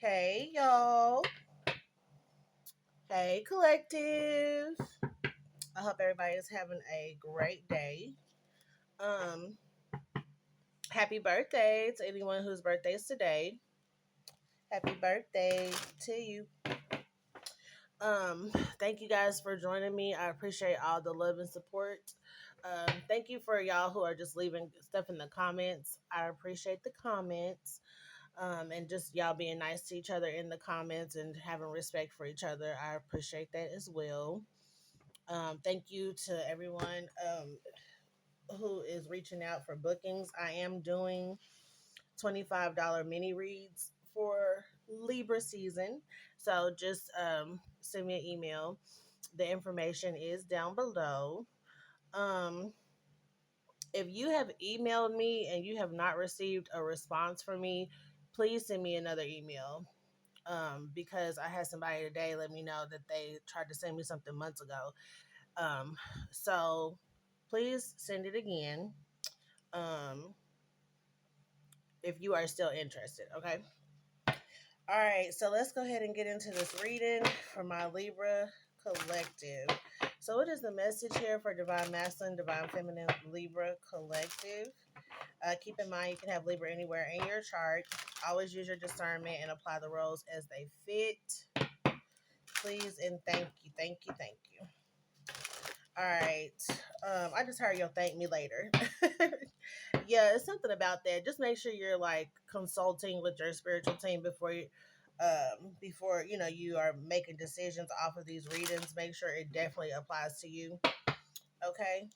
Hey, y'all. Hey, collective. I hope everybody is having a great day. Um, Happy birthday to anyone whose birthday is today. Happy birthday to you. Um, Thank you guys for joining me. I appreciate all the love and support. Thank you for y'all who are just leaving stuff in the comments. I appreciate the comments. And just y'all being nice to each other in the comments and having respect for each other. I appreciate that as well. Thank you to everyone who is reaching out for bookings. I am doing $25 mini reads for Libra season. So just send me an email. The information is down below. Um, if you have emailed me and you have not received a response from me, please send me another email. Because I had somebody today let me know that they tried to send me something months ago. Um, so please send it again. Um, if you are still interested, okay? All right, so let's go ahead and get into this reading for my Libra collective. So, what is the message here for Divine Masculine, Divine Feminine, Libra collective? Keep in mind you can have Libra anywhere in your chart. Always use your discernment and apply the roles as they fit. Please and thank you, thank you, thank you. All right. I just heard you'll thank me later. Yeah, it's something about that. Just make sure you're like consulting with your spiritual team before you are making decisions off of these readings. Make sure it definitely applies to you. Okay.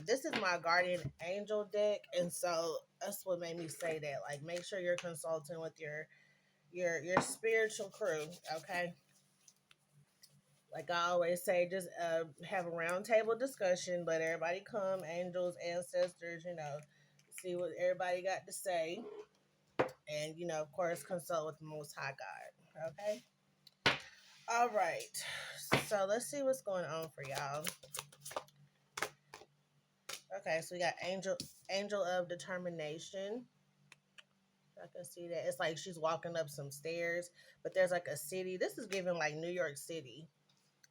This is my guardian angel deck, and so that's what made me say that. Like, make sure you're consulting with your spiritual crew. Okay. Like I always say, just have a round table discussion. Let everybody come, angels, ancestors, see what everybody got to say. And, of course, consult with the Most High God. Okay? All right. So let's see what's going on for y'all. Okay, so we got Angel of Determination. I can see that. It's like she's walking up some stairs, but there's like a city. This is giving like New York City.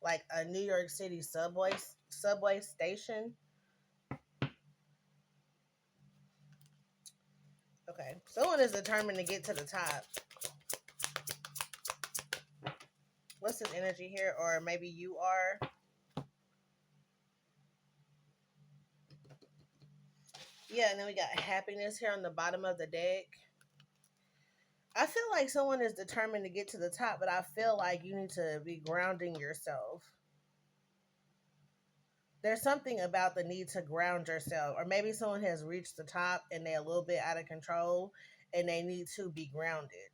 Like a New York City subway station. Okay. Someone is determined to get to the top. What's this energy here? Or maybe you are. Yeah, and then we got happiness here on the bottom of the deck. I feel like someone is determined to get to the top, but I feel like you need to be grounding yourself. There's something about the need to ground yourself, or maybe someone has reached the top and they're a little bit out of control and they need to be grounded.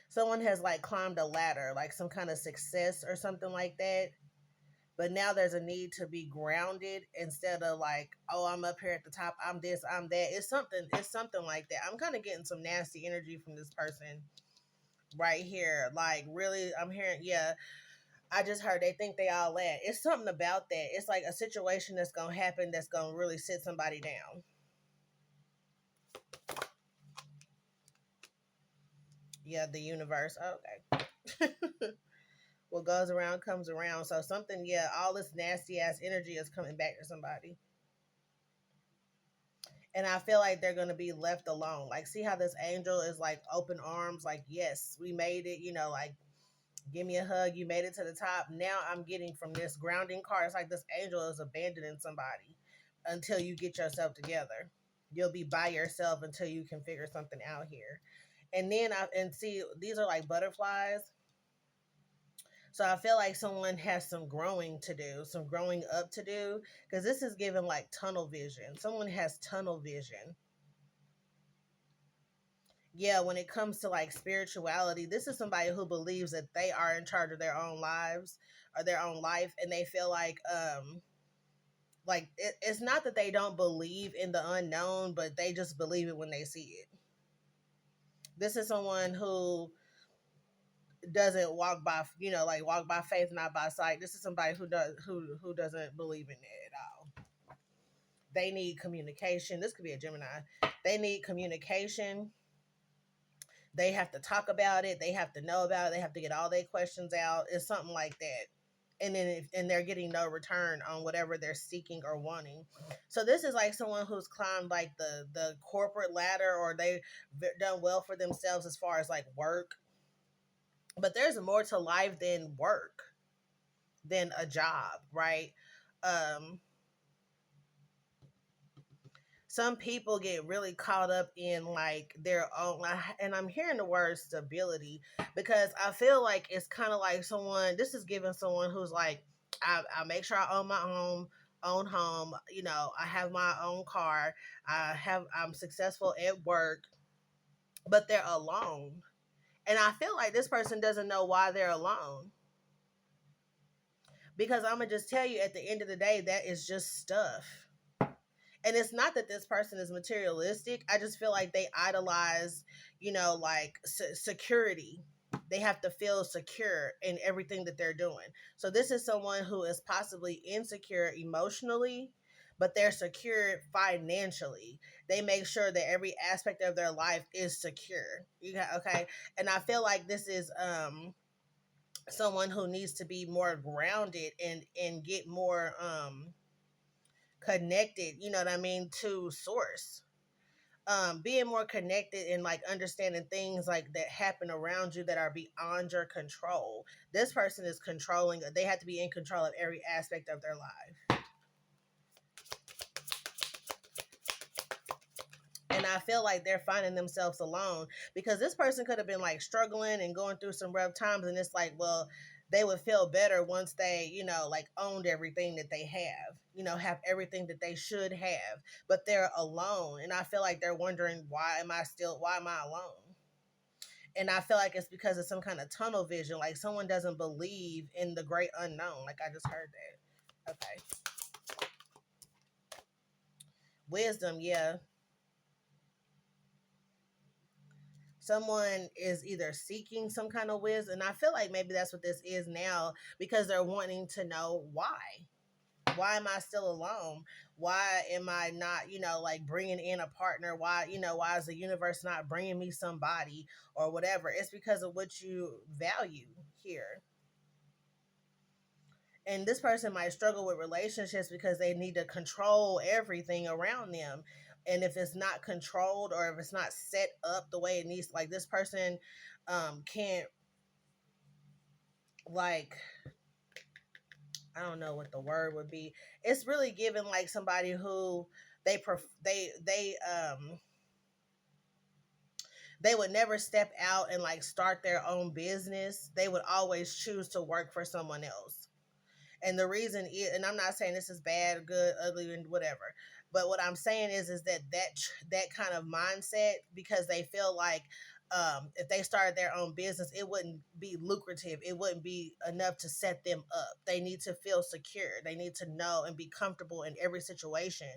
Someone has like climbed a ladder, like some kind of success or something like that. But now there's a need to be grounded instead of like, oh, I'm up here at the top, I'm this, I'm that. It's something like that. I'm kind of getting some nasty energy from this person right here. Like, really, I'm hearing, yeah, I just heard they think they all that. It's something about that. It's like a situation that's gonna happen that's gonna really sit somebody down. Yeah, the universe. Okay. What goes around comes around. So something, yeah, all this nasty ass energy is coming back to somebody. And I feel like they're gonna be left alone. Like, see how this angel is like open arms, like, yes, we made it, like, give me a hug, you made it to the top. Now I'm getting from this grounding card. It's like this angel is abandoning somebody until you get yourself together. You'll be by yourself until you can figure something out here. And then see, these are like butterflies. So I feel like someone has some growing to do, some growing up to do, because this is given like tunnel vision. Someone has tunnel vision. Yeah, when it comes to like spirituality, this is somebody who believes that they are in charge of their own lives or their own life, and they feel like it's not that they don't believe in the unknown, but they just believe it when they see it. This is someone who doesn't walk by, like walk by faith, not by sight. This is somebody who doesn't believe in it at all. They need communication. This could be a Gemini. They need communication. They have to talk about it. They have to know about it. They have to get all their questions out. It's something like that. And then and they're getting no return on whatever they're seeking or wanting. So this is like someone who's climbed like the corporate ladder, or they've done well for themselves as far as like work. But there's more to life than work, than a job, right? Um, some people get really caught up in like their own, and I'm hearing the word stability, because I feel like it's kind of like someone, this is giving someone who's like, I make sure I own my own home, you know, I have my own car, I'm successful at work, but they're alone. And I feel like this person doesn't know why they're alone, because I'm gonna just tell you, at the end of the day, that is just stuff. And it's not that this person is materialistic. I just feel like they idolize, you know, like security. They have to feel secure in everything that they're doing. So this is someone who is possibly insecure emotionally, but they're secure financially. They make sure that every aspect of their life is secure. You got, okay? And I feel like this is someone who needs to be more grounded and get more connected, you know what I mean, to source. Being more connected and like understanding things like that happen around you that are beyond your control. This person is controlling, they have to be in control of every aspect of their life. And I feel like they're finding themselves alone, because this person could have been like struggling and going through some rough times, and it's like, well, they would feel better once they, you know, like owned everything that they have, you know, have everything that they should have, but they're alone. And I feel like they're wondering, why am I alone? And I feel like it's because of some kind of tunnel vision, like someone doesn't believe in the great unknown. Like I just heard that. Okay. Wisdom, yeah. Someone is either seeking some kind of wisdom, and I feel like maybe that's what this is now, because they're wanting to know why am I still alone, why am I not, you know, like bringing in a partner, why, you know, why is the universe not bringing me somebody or whatever. It's because of what you value here. And this person might struggle with relationships because they need to control everything around them. And if it's not controlled, or if it's not set up the way it needs, like this person can't, like, I don't know what the word would be. It's really given like somebody who they would never step out and like start their own business. They would always choose to work for someone else. And the reason is, and I'm not saying this is bad, good, ugly, and whatever, but what I'm saying is that kind of mindset, because they feel like if they started their own business, it wouldn't be lucrative. It wouldn't be enough to set them up. They need to feel secure. They need to know and be comfortable in every situation.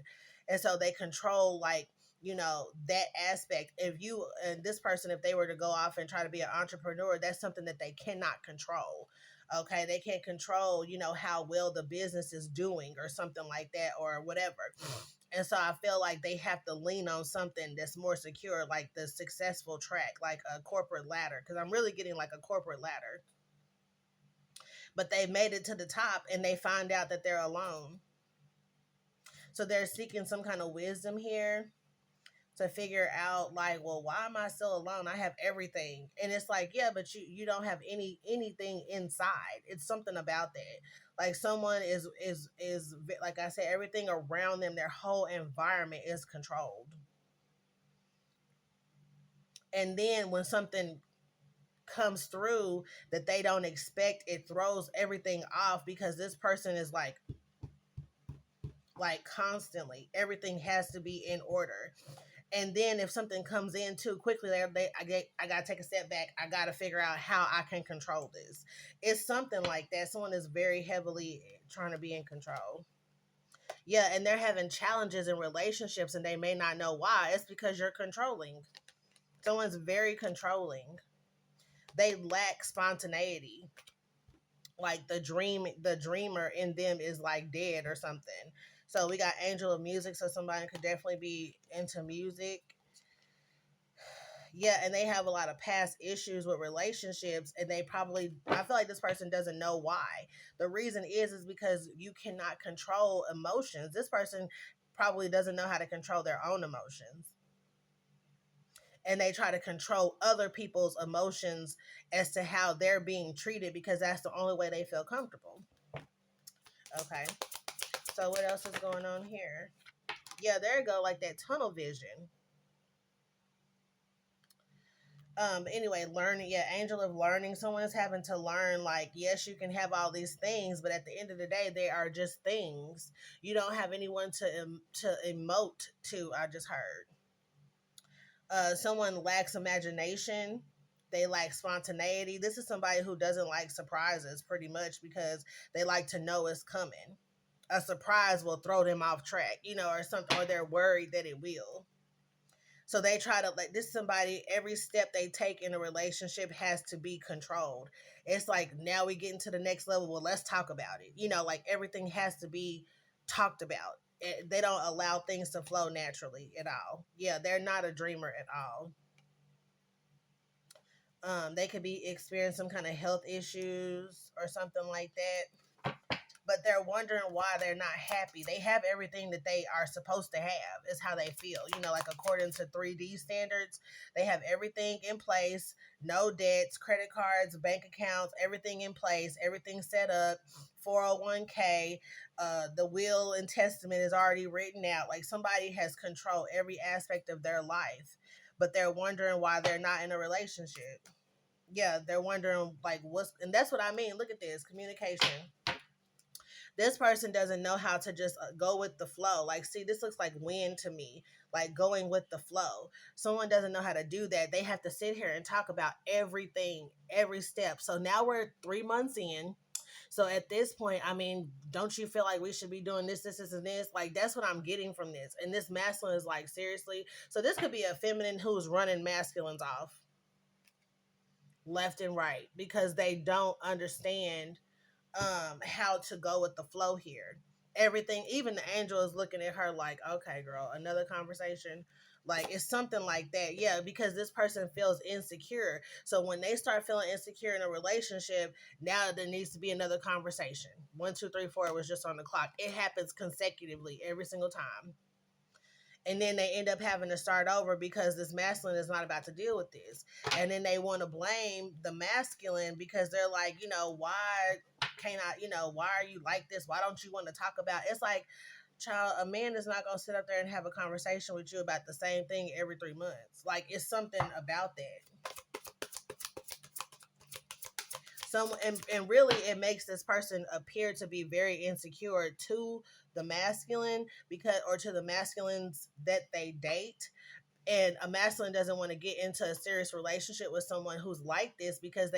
And so they control, like, you know, that aspect. If you and this person, if they were to go off and try to be an entrepreneur, that's something that they cannot control. Okay, they can't control, you know, how well the business is doing or something like that or whatever. And so I feel like they have to lean on something that's more secure, like the successful track, like a corporate ladder, because I'm really getting like a corporate ladder. But they made it to the top and they find out that they're alone. So they're seeking some kind of wisdom here to figure out, like, well, why am I still alone? I have everything. And it's like, yeah, but you don't have anything inside. It's something about that. Like someone is like I said, everything around them, their whole environment is controlled. And then when something comes through that they don't expect, it throws everything off, because this person is like constantly everything has to be in order. And then if something comes in too quickly, I gotta take a step back. I gotta figure out how I can control this. It's something like that. Someone is very heavily trying to be in control. Yeah, and they're having challenges in relationships, and they may not know why. It's because you're controlling. Someone's very controlling. They lack spontaneity. Like the dreamer in them is like dead or something. So we got Angel of Music, so somebody could definitely be into music. Yeah, and they have a lot of past issues with relationships, and they probably, I feel like this person doesn't know why. The reason is because you cannot control emotions. This person probably doesn't know how to control their own emotions, and they try to control other people's emotions as to how they're being treated because that's the only way they feel comfortable. Okay, so what else is going on here? Yeah, there you go, like that tunnel vision. Anyway, learning, yeah, angel of learning. Someone is having to learn, like, yes, you can have all these things, but at the end of the day they are just things. You don't have anyone to emote to. I just heard someone lacks imagination. They lack spontaneity. This is somebody who doesn't like surprises, pretty much, because they like to know it's coming. A surprise will throw them off track, or something, or they're worried that it will. So they try to, like, this somebody, every step they take in a relationship has to be controlled. It's like, now we get into the next level. Well, let's talk about it. Like everything has to be talked about. They don't allow things to flow naturally at all. Yeah, they're not a dreamer at all. They could be experiencing some kind of health issues or something like that, but they're wondering why they're not happy. They have everything that they are supposed to have, is how they feel. Like according to 3D standards, they have everything in place, no debts, credit cards, bank accounts, everything in place, everything set up, 401k, the will and testament is already written out. Like somebody has controlled every aspect of their life, but they're wondering why they're not in a relationship. Yeah, they're wondering like and that's what I mean. Look at this communication. This person doesn't know how to just go with the flow. Like, see, this looks like wind to me, like going with the flow. Someone doesn't know how to do that. They have to sit here and talk about everything, every step. So now we're 3 months in. So at this point, I mean, don't you feel like we should be doing this, and this? Like, that's what I'm getting from this. And this masculine is like, seriously? So this could be a feminine who's running masculines off left and right because they don't understand how to go with the flow here. Everything, even the angel is looking at her like, okay, girl, another conversation. Like it's something like that. Yeah, because this person feels insecure. So when they start feeling insecure in a relationship, now there needs to be another conversation. 1, 2, 3, 4 was just on the clock. It happens consecutively every single time. And then they end up having to start over because this masculine is not about to deal with this. And then they want to blame the masculine because they're like, why can't I, why are you like this? Why don't you want to talk about it? It's like, child, a man is not going to sit up there and have a conversation with you about the same thing every 3 months. Like, it's something about that. And really it makes this person appear to be very insecure to the masculine because, or to the masculines that they date. And a masculine doesn't want to get into a serious relationship with someone who's like this because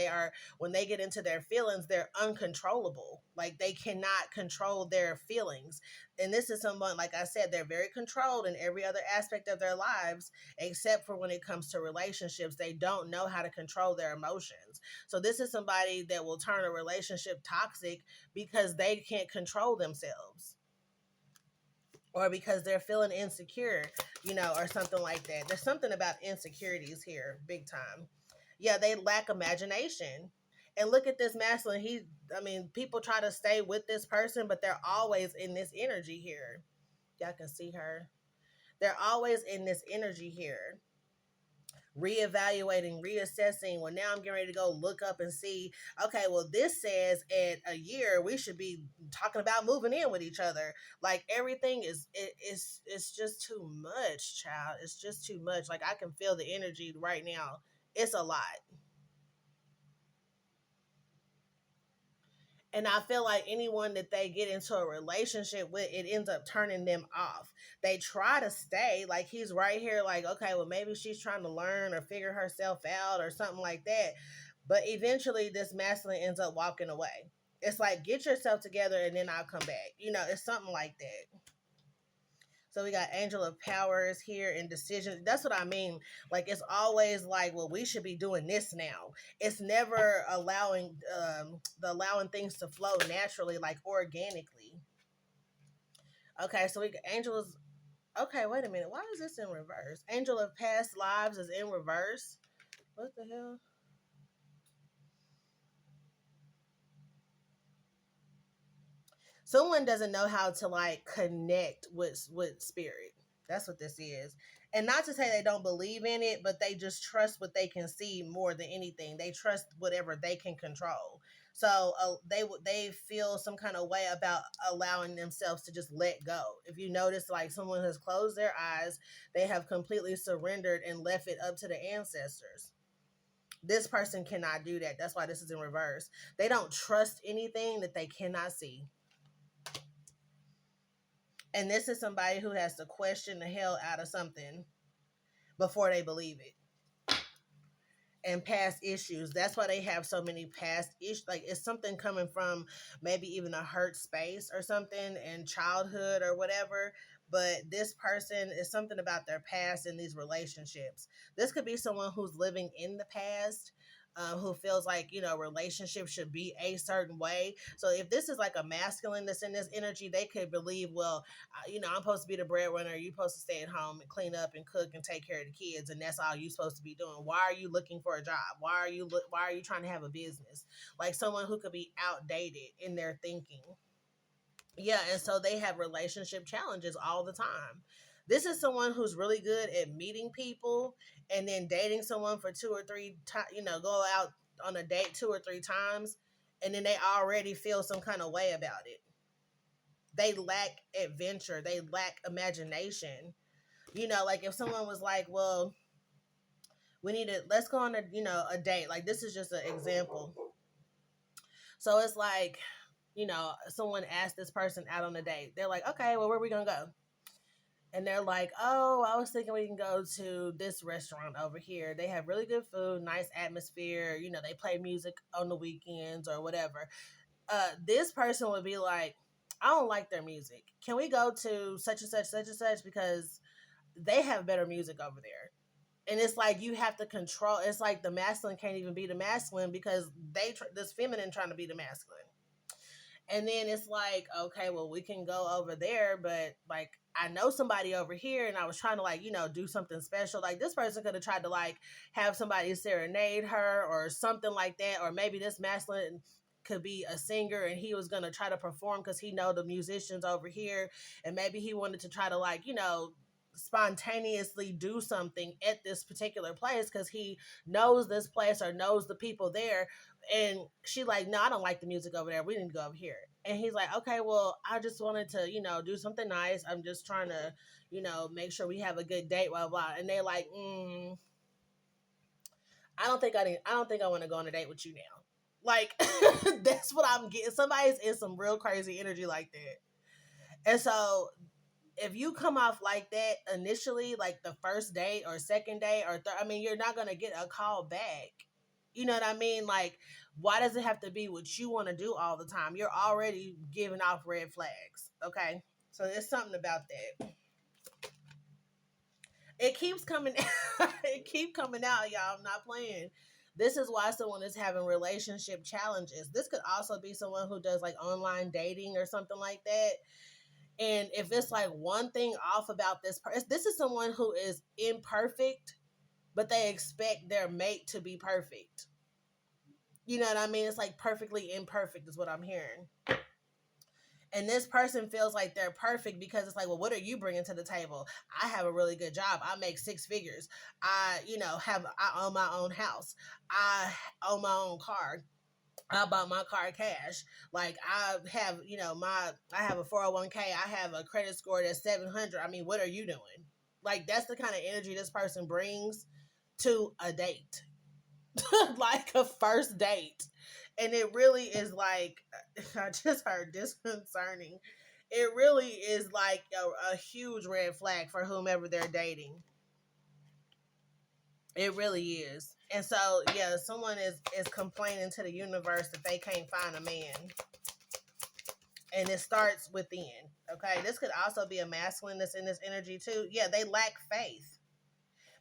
when they get into their feelings, they're uncontrollable. Like they cannot control their feelings. And this is someone, like I said, they're very controlled in every other aspect of their lives, except for when it comes to relationships. They don't know how to control their emotions. So this is somebody that will turn a relationship toxic because they can't control themselves, or because they're feeling insecure, or something like that. There's something about insecurities here, big time. Yeah, they lack imagination. And look at this masculine. People try to stay with this person, but they're always in this energy here. Y'all can see her. They're always in this energy here, reevaluating, reassessing. Well, now I'm getting ready to go look up and see, okay, well, this says at a year we should be talking about moving in with each other. Like everything it's just too much, child. It's just too much. Like I can feel the energy right now. It's a lot. And I feel like anyone that they get into a relationship with, it ends up turning them off. They try to stay, like he's right here, like, okay, well, maybe she's trying to learn or figure herself out or something like that. But eventually, this masculine ends up walking away. It's like, get yourself together and then I'll come back. It's something like that. So we got Angel of Powers here and decision. That's what I mean. Like it's always like, well, we should be doing this now. It's never allowing things to flow naturally, like organically. Okay, so we got Angels. Okay, wait a minute. Why is this in reverse? Angel of past lives is in reverse. What the hell? Someone doesn't know how to like connect with spirit. That's what this is. And not to say they don't believe in it, but they just trust what they can see more than anything. They trust whatever they can control. So they feel some kind of way about allowing themselves to just let go. If you notice, like someone has closed their eyes, they have completely surrendered and left it up to the ancestors. This person cannot do that. That's why this is in reverse. They don't trust anything that they cannot see. And this is somebody who has to question the hell out of something before they believe it. And past issues. That's why they have so many past issues. Like it's something coming from maybe even a hurt space or something in childhood or whatever. But this person is something about their past in these relationships. This could be someone who's living in the past. Who feels like relationships should be a certain way. So if this is like a masculine that's in this energy, they could believe, well, I'm supposed to be the breadwinner. You're supposed to stay at home and clean up and cook and take care of the kids, and that's all you're supposed to be doing. Why are you looking for a job? Why are you trying to have a business? Like someone who could be outdated in their thinking. Yeah, and so they have relationship challenges all the time. This is someone who's really good at meeting people and then dating someone for two or three times, go out on a date two or three times, and then they already feel some kind of way about it. They lack adventure, they lack imagination. Like if someone was like, well, we need to let's go on a date. Like this is just an example. So it's like, someone asked this person out on a date. They're like, okay, well, where are we gonna go? And they're like, oh, I was thinking we can go to this restaurant over here. They have really good food, nice atmosphere. They play music on the weekends or whatever. This person would be like, I don't like their music. Can we go to such and such because they have better music over there? And it's like you have to control. It's like the masculine can't even be the masculine because this feminine trying to be the masculine. And then it's like, okay, well, we can go over there, but like I know somebody over here, and I was trying to like, do something special. Like this person could have tried to like have somebody serenade her or something like that, or maybe this masculine could be a singer and he was gonna try to perform because he know the musicians over here, and maybe he wanted to try to like, spontaneously do something at this particular place because he knows this place or knows the people there. And she like, no, I don't like the music over there. We need to go over here. And he's like, okay, well, I just wanted to, do something nice. I'm just trying to, make sure we have a good date, blah, blah. And they're like, I don't think I want to go on a date with you now. Like, that's what I'm getting. Somebody's in some real crazy energy like that. And so if you come off like that initially, like the first date or second date or you're not going to get a call back. You know what I mean? Like, why does it have to be what you want to do all the time? You're already giving off red flags. Okay. So there's something about that. It keeps coming it keep coming out, y'all. I'm not playing. This is why someone is having relationship challenges. This could also be someone who does like online dating or something like that. And if it's like one thing off about this person, this is someone who is imperfect, but they expect their mate to be perfect. You know what I mean? It's like perfectly imperfect is what I'm hearing. And this person feels like they're perfect because it's like, well, what are you bringing to the table? I have a really good job. I make six figures. I own my own house. I own my own car. I bought my car cash. Like I have, I have a 401k. I have a credit score that's 700. What are you doing? Like that's the kind of energy this person brings to a date. Like a first date. And it really is like, I just heard disconcerting. It really is like a huge red flag for whomever they're dating. It really is. And so, yeah, someone is complaining to the universe that they can't find a man. And it starts within. Okay. This could also be a masculine that's in this energy too. Yeah, they lack faith.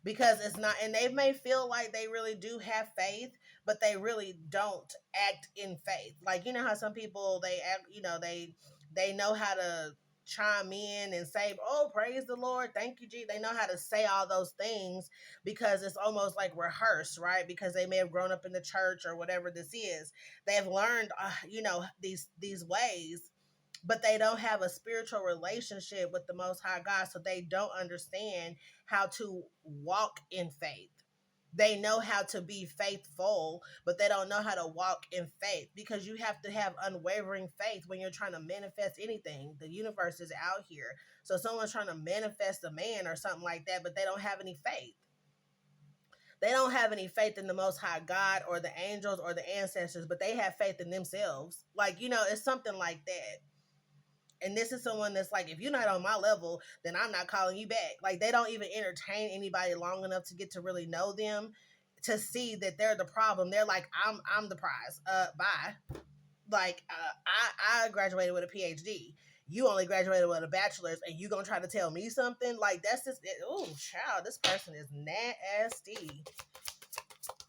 Because it's not, and they may feel like they really do have faith, but they really don't act in faith. Like, how some people they act, they know how to chime in and say, oh, praise the Lord, thank you, G. They know how to say all those things because it's almost like rehearsed, right? Because they may have grown up in the church or whatever this is. They have learned, these ways, but they don't have a spiritual relationship with the Most High God, so they don't understand how to walk in faith. They know how to be faithful, but they don't know how to walk in faith, because you have to have unwavering faith when you're trying to manifest anything. The universe is out here. So someone's trying to manifest a man or something like that, but they don't have any faith. They don't have any faith in the Most High God or the angels or the ancestors, but they have faith in themselves. Like, it's something like that. And this is someone that's like, if you're not on my level, then I'm not calling you back. Like, they don't even entertain anybody long enough to get to really know them, to see that they're the problem. They're like, I'm the prize. Bye. Like, I graduated with a PhD. You only graduated with a bachelor's, and you gonna try to tell me something? Like, that's just, oh, child, this person is nasty.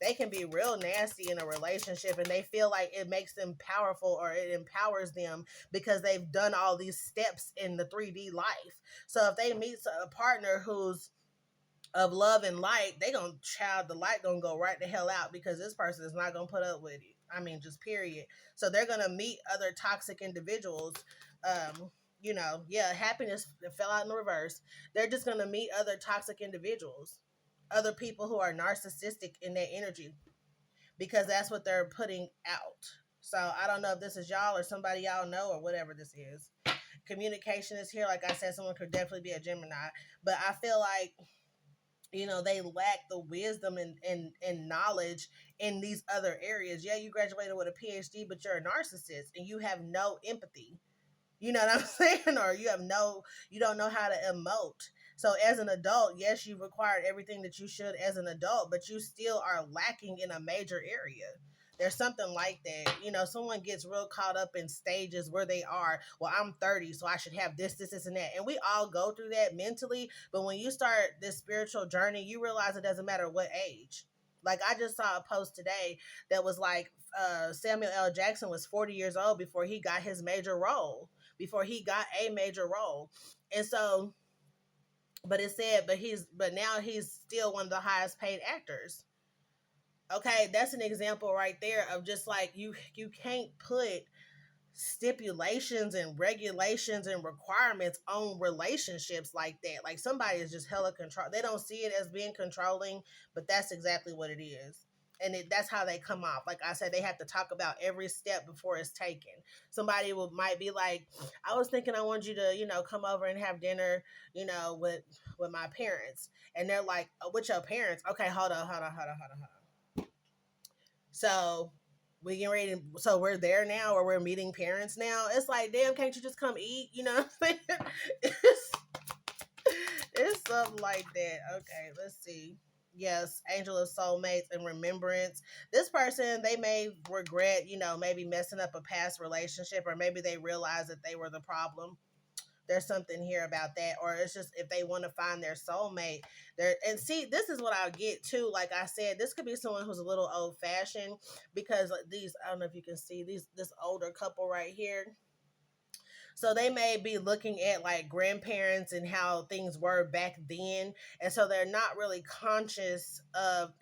They can be real nasty in a relationship, and they feel like it makes them powerful, or it empowers them because they've done all these steps in the 3D life. So if they meet a partner who's of love and light, the light gonna go right the hell out, because this person is not gonna put up with it. I mean, just period. So they're gonna meet other toxic individuals. Happiness fell out in the reverse. They're just gonna meet other toxic individuals, other people who are narcissistic in their energy, because that's what they're putting out. So I don't know if this is y'all or somebody y'all know or whatever this is. Communication is here. Like I said, someone could definitely be a Gemini, but I feel like, they lack the wisdom and knowledge in these other areas. Yeah, you graduated with a PhD, but you're a narcissist and you have no empathy. You know what I'm saying? Or you don't know how to emote. So as an adult, yes, you've acquired everything that you should as an adult, but you still are lacking in a major area. There's something like that. Someone gets real caught up in stages where they are, well, I'm 30, so I should have this, and that. And we all go through that mentally. But when you start this spiritual journey, you realize it doesn't matter what age. Like, I just saw a post today that was like, Samuel L. Jackson was 40 years old before he got his major role, before he got a major role. And so, but it said, but now he's still one of the highest paid actors. Okay, that's an example right there of just like, you can't put stipulations and regulations and requirements on relationships like that. Like, somebody is just hella control. They don't see it as being controlling, but that's exactly what it is. And that's how they come off. Like I said, they have to talk about every step before it's taken. Somebody might be like, I was thinking I want you to, come over and have dinner, with my parents. And they're like, oh, with your parents? Okay, hold on. So we getting ready so we're there now, or we're meeting parents now. It's like, damn, can't you just come eat? You know what I'm saying? It's something like that. Okay, let's see. Yes, angel of soulmates and remembrance. This person, they may regret, maybe messing up a past relationship, or maybe they realize that they were the problem. There's something here about that. Or it's just, if they want to find their soulmate, and see, this is what I'll get too. Like I said, this could be someone who's a little old fashioned, because I don't know if you can see this older couple right here. So they may be looking at like grandparents and how things were back then, and so they're not really conscious of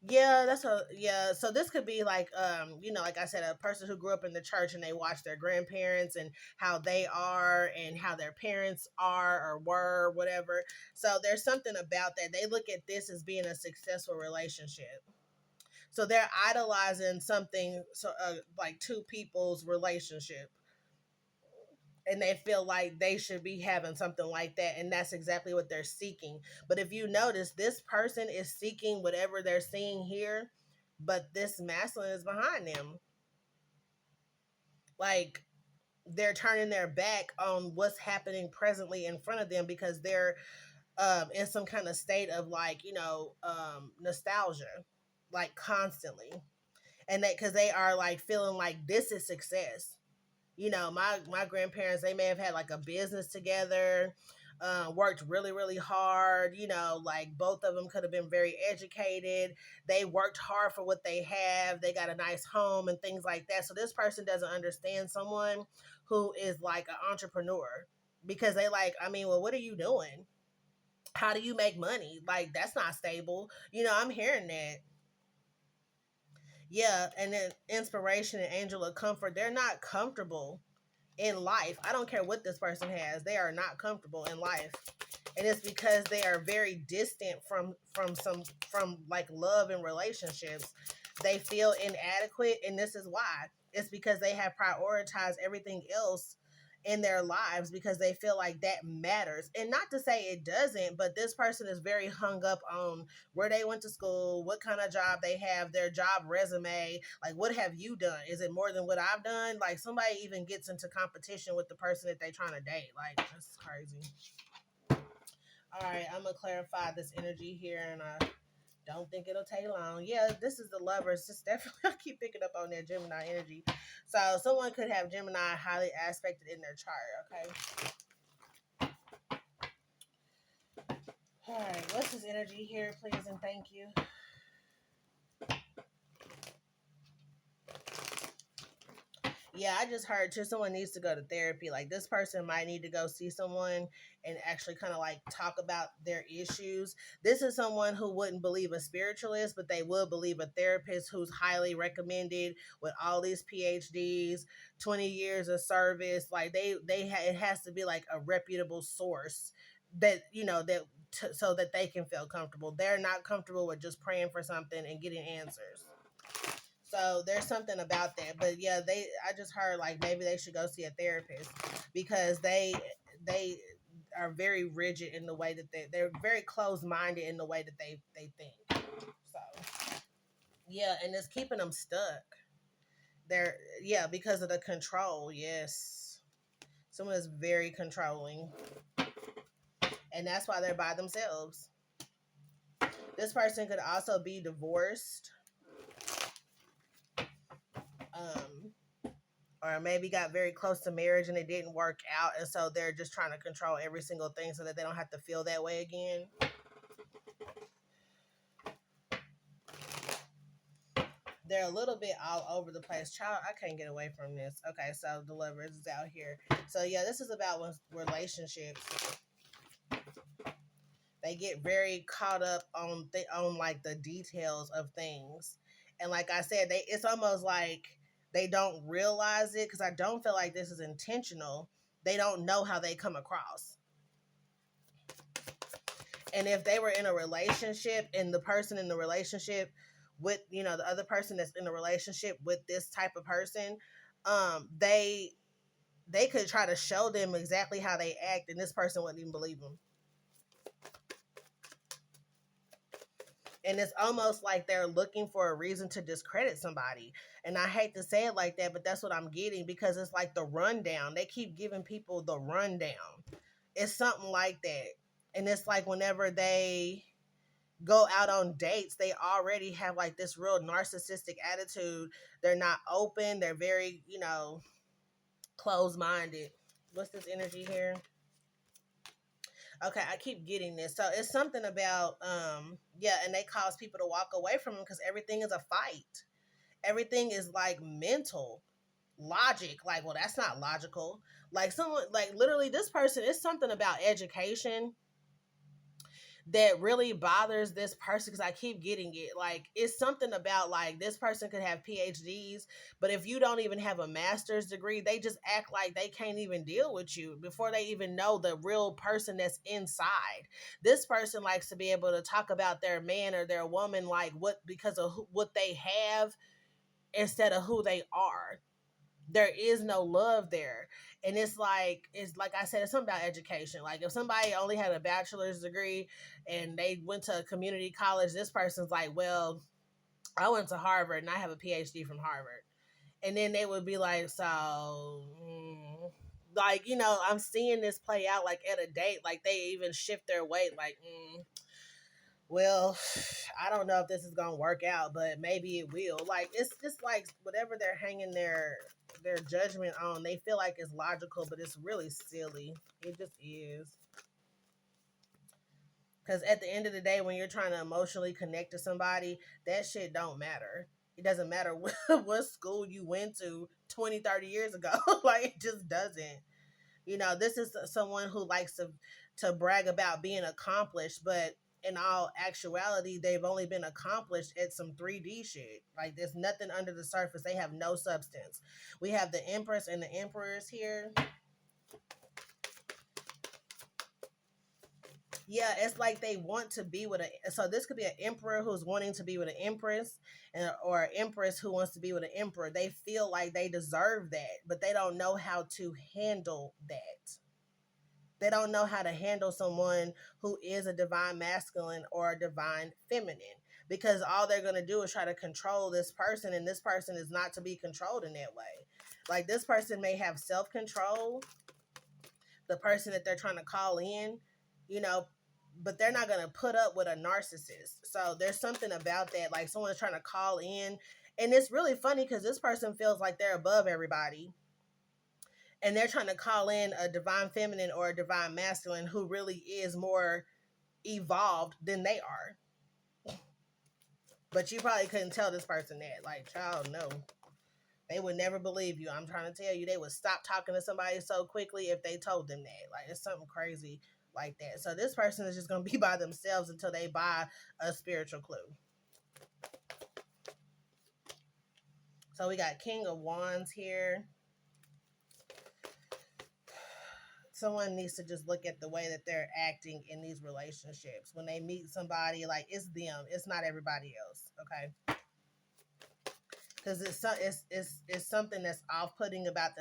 yeah. So this could be like, like I said, a person who grew up in the church and they watch their grandparents and how they are and how their parents are or were, whatever. So there's something about that. They look at this as being a successful relationship. So they're idolizing something, so like two people's relationship, and they feel like they should be having something like that, and that's exactly what they're seeking. But if you notice, this person is seeking whatever they're seeing here, but this masculine is behind them. Like, they're turning their back on what's happening presently in front of them, because they're in some kind of state of like, nostalgia, like constantly. And that, because they are like feeling like this is success. My grandparents, they may have had like a business together, worked really, really hard. Like, both of them could have been very educated. They worked hard for what they have. They got a nice home and things like that. So this person doesn't understand someone who is like an entrepreneur, because they like, I mean, well, what are you doing? How do you make money? Like, that's not stable. I'm hearing that. Yeah, and then inspiration and angel of comfort, they're not comfortable in life. I don't care what this person has. They are not comfortable in life. And it's because they are very distant from like love and relationships. They feel inadequate, and this is why. It's because they have prioritized everything else in their lives because they feel like that matters. And not to say it doesn't, but this person is very hung up on where they went to school, what kind of job they have, their job resume. Like, what have you done? Is it more than what I've done? Like, somebody even gets into competition with the person that they trying to date. Like, that's crazy. All right, I'm gonna clarify this energy here, and I don't think it'll take long. Yeah, this is the lovers. Just definitely, I keep picking up on that Gemini energy. So someone could have Gemini highly aspected in their chart. Okay. All right, what's this energy here, please and thank you. Yeah, I just heard too, someone needs to go to therapy. Like, this person might need to go see someone and actually kind of like talk about their issues. This is someone who wouldn't believe a spiritualist, but they will believe a therapist who's highly recommended with all these PhDs, 20 years of service. Like, it has to be like a reputable source that, so that they can feel comfortable. They're not comfortable with just praying for something and getting answers. So there's something about that. But yeah, I just heard like maybe they should go see a therapist because they are very rigid in the way that they're very closed minded in the way that they think. So yeah, and it's keeping them stuck. Because of the control. Yes. Someone is very controlling. And that's why they're by themselves. This person could also be divorced. Or maybe got very close to marriage and it didn't work out, and so they're just trying to control every single thing so that they don't have to feel that way again. They're a little bit all over the place. Child, I can't get away from this. Okay, so the lovers is out here. So yeah, this is about relationships. They get very caught up on like the details of things, and like I said, it's almost like they don't realize it because I don't feel like this is intentional. They don't know how they come across. And if they were in a relationship and the person in the relationship with, the other person that's in a relationship with this type of person, they could try to show them exactly how they act and this person wouldn't even believe them. And it's almost like they're looking for a reason to discredit somebody. And I hate to say it like that, but that's what I'm getting because it's like the rundown. They keep giving people the rundown. It's something like that. And it's like whenever they go out on dates, they already have like this real narcissistic attitude. They're not open. They're very, closed-minded. What's this energy here? Okay, I keep getting this. So it's something about, and they cause people to walk away from them because everything is a fight. Everything is like mental logic. Like, well, that's not logical. Like someone, like literally this person, it's something about education that really bothers this person because I keep getting it. Like, it's something about like this person could have PhDs, but if you don't even have a master's degree, they just act like they can't even deal with you before they even know the real person that's inside. This person likes to be able to talk about their man or their woman like because of what they have instead of who they are. There is no love there. And it's like I said, it's something about education. Like, if somebody only had a bachelor's degree and they went to a community college, this person's like, well, I went to Harvard and I have a PhD from Harvard. And then they would be like, so like, I'm seeing this play out like at a date. Like, they even shift their weight like, well, I don't know if this is gonna work out, but maybe it will. Like, it's just like whatever they're hanging their judgment on, they feel like it's logical, but it's really silly. It just is. Because at the end of the day, when you're trying to emotionally connect to somebody, that shit don't matter. It doesn't matter what school you went to 20, 30 years ago. Like, it just doesn't. This is someone who likes to brag about being accomplished, but in all actuality, they've only been accomplished at some 3D shit. Like, there's nothing under the surface. They have no substance. We have the Empress and the Emperors here. Yeah, it's like they want to be with so this could be an emperor who's wanting to be with an empress, or an empress who wants to be with an emperor. They feel like they deserve that, but they don't know how to handle that. They don't know how to handle someone who is a divine masculine or a divine feminine, because all they're going to do is try to control this person, and this person is not to be controlled in that way. Like, this person may have self-control, the person that they're trying to call in, you know, but they're not going to put up with a narcissist. So there's something about that. Like, someone's trying to call in, and it's really funny because this person feels like they're above everybody, and they're trying to call in a divine feminine or a divine masculine who really is more evolved than they are. But you probably couldn't tell this person that. Like, child, no. They would never believe you. I'm trying to tell you, they would stop talking to somebody so quickly if they told them that. Like, it's something crazy like that. So this person is just going to be by themselves until they buy a spiritual clue. So we got King of Wands here. Someone needs to just look at the way that they're acting in these relationships. When they meet somebody, like, it's them. It's not everybody else, okay? Because it's something that's off-putting about